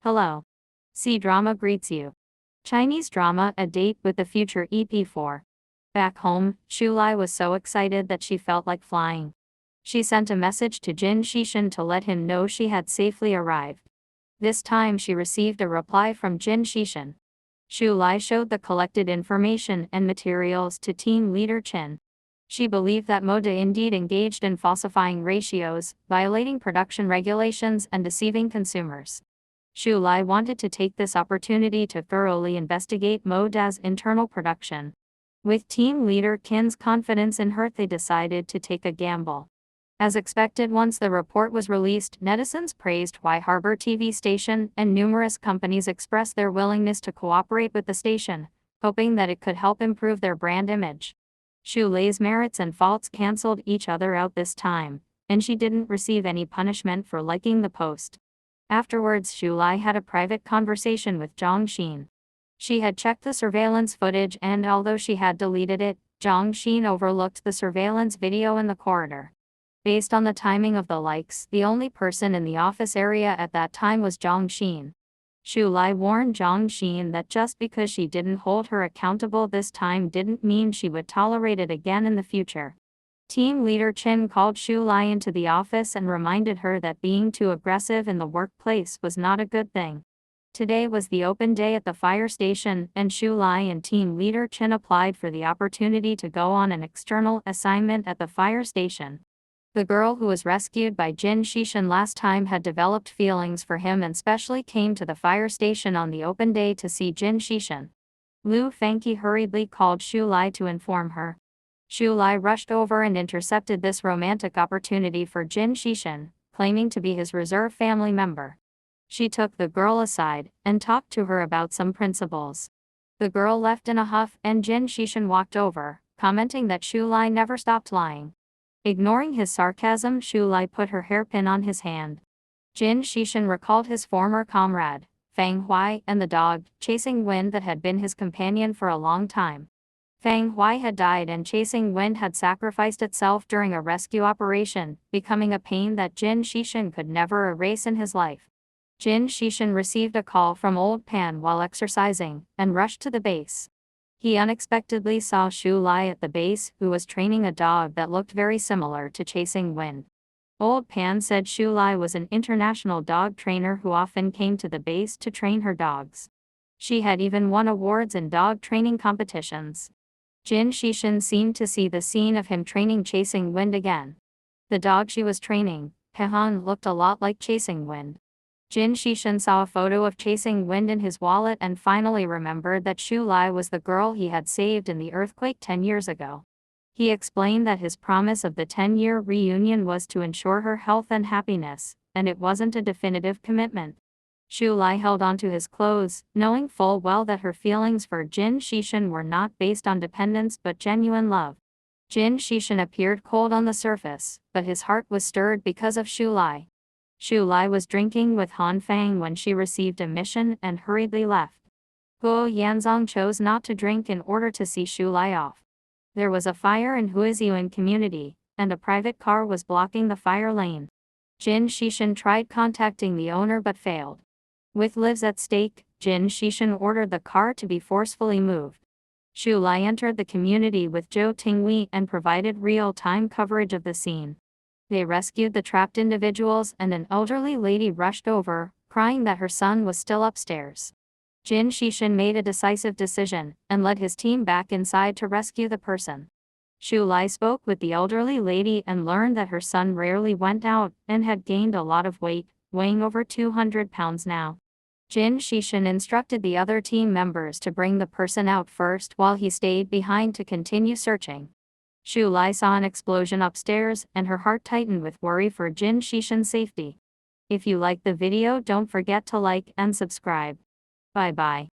Hello. C-Drama greets you. Chinese drama A Date with the Future EP4. Back home, Shulai was so excited that she felt like flying. She sent a message to Jin Shishan to let him know she had safely arrived. This time she received a reply from Jin Shishan. Shulai showed the collected information and materials to team leader Chen. She believed that Moda indeed engaged in falsifying ratios, violating production regulations and deceiving consumers. Shulai wanted to take this opportunity to thoroughly investigate Moda's internal production. With team leader Qin's confidence in her, they decided to take a gamble. As expected, once the report was released, netizens praised Y Harbor TV station, and numerous companies expressed their willingness to cooperate with the station, hoping that it could help improve their brand image. Shulai's merits and faults cancelled each other out this time, and she didn't receive any punishment for liking the post. Afterwards, Shulai had a private conversation with Zhang Xin. She had checked the surveillance footage, and although she had deleted it, Zhang Xin overlooked the surveillance video in the corridor. Based on the timing of the likes, the only person in the office area at that time was Zhang Xin. Shulai warned Zhang Xin that just because she didn't hold her accountable this time didn't mean she would tolerate it again in the future. Team leader Chen called Shulai into the office and reminded her that being too aggressive in the workplace was not a good thing. Today was the open day at the fire station, and Shulai and team leader Chen applied for the opportunity to go on an external assignment at the fire station. The girl who was rescued by Jin Shishan last time had developed feelings for him and specially came to the fire station on the open day to see Jin Shishan. Lu Fangqi hurriedly called Shulai to inform her. Shulai rushed over and intercepted this romantic opportunity for Jin Shishan, claiming to be his reserve family member. She took the girl aside and talked to her about some principles. The girl left in a huff, and Jin Shishan walked over, commenting that Shulai never stopped lying. Ignoring his sarcasm, Shulai put her hairpin on his hand. Jin Shishan recalled his former comrade, Fang Huai, and the dog, Chasing Wind, that had been his companion for a long time. Fang Huai had died and Chasing Wind had sacrificed itself during a rescue operation, becoming a pain that Jin Shishan could never erase in his life. Jin Shishan received a call from Old Pan while exercising, and rushed to the base. He unexpectedly saw Shulai at the base, who was training a dog that looked very similar to Chasing Wind. Old Pan said Shulai was an international dog trainer who often came to the base to train her dogs. She had even won awards in dog training competitions. Jin Shishan seemed to see the scene of him training Chasing Wind again. The dog she was training, Pehan, looked a lot like Chasing Wind. Jin Shishan saw a photo of Chasing Wind in his wallet and finally remembered that Shulai was the girl he had saved in the earthquake 10 years ago. He explained that his promise of the 10-year reunion was to ensure her health and happiness, and it wasn't a definitive commitment. Shulai held onto his clothes, knowing full well that her feelings for Jin Shishan were not based on dependence but genuine love. Jin Shishan appeared cold on the surface, but his heart was stirred because of Shulai. Shulai was drinking with Han Fang when she received a mission and hurriedly left. Guo Yanzong chose not to drink in order to see Shulai off. There was a fire in Huizhuan community, and a private car was blocking the fire lane. Jin Shishan tried contacting the owner but failed. With lives at stake, Jin Shishan ordered the car to be forcefully moved. Shulai entered the community with Zhou Tingwei and provided real-time coverage of the scene. They rescued the trapped individuals, and an elderly lady rushed over, crying that her son was still upstairs. Jin Shishan made a decisive decision, and led his team back inside to rescue the person. Shulai spoke with the elderly lady and learned that her son rarely went out, and had gained a lot of weight, weighing over 200 pounds now. Jin Shishan instructed the other team members to bring the person out first while he stayed behind to continue searching. Shulai saw an explosion upstairs, and her heart tightened with worry for Jin Shishan's safety. If you liked the video, don't forget to like and subscribe. Bye bye.